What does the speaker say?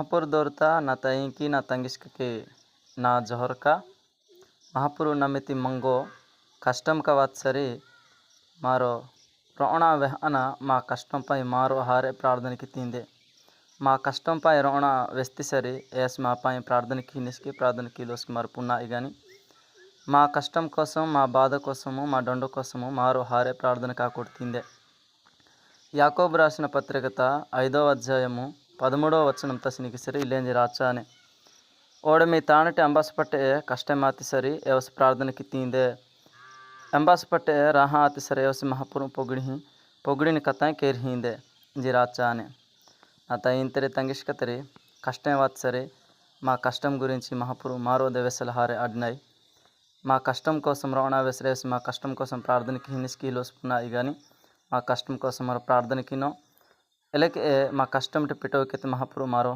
महापुर दौरता ना तयिंकी ना तंगिस्क के ना जोहर का महापुरु नमिति मंगो कष्टम का वात्सरी मारो रोना वेहना మా కష్టంపై మారో హారే ప్రార్థనకి తిందే మా కష్టంపై రోనా వెస్తి సరి ఏస్ మాపై ప్రార్థనకి నిస్కి ప్రార్థనకి లోస్కి మరుపున్నా ఇగాని మా కష్టం కోసం మా బాధ కోసము మా దొండ కోసము మారో హారే ప్రార్థన కాకొడుతుందే. యాకోబు రాసిన పత్రికత 5వ అధ్యాయము 13వ వచనం తసినికి సరి ఇల్లేంజి రాచానే ఓడమి తానటి అంబాసపట్టే కష్టమాతి సరి ఏవస్ ప్రార్థనకి తిందే अंबासपट्टे राहा आति सरे वसी महापुर పొగిడిని కథాయి కేర్హిందే జిరాచానే అత ఇంతరే తంగిష్కతరే కష్టం వాత్సరే మా కష్టం గురించి మహాపురు మారో దేవెసల హారే అడ్నాయి మా కష్టం కోసం రవాణా వెసరేసి మా కష్టం కోసం ప్రార్థనకి హినిస్కి లోసుకున్నాయి కానీ మా కష్టం కోసం మరో ప్రార్థనకినో ఎలకే మా కష్టం పిటోకెత్తి మహాపురు మారో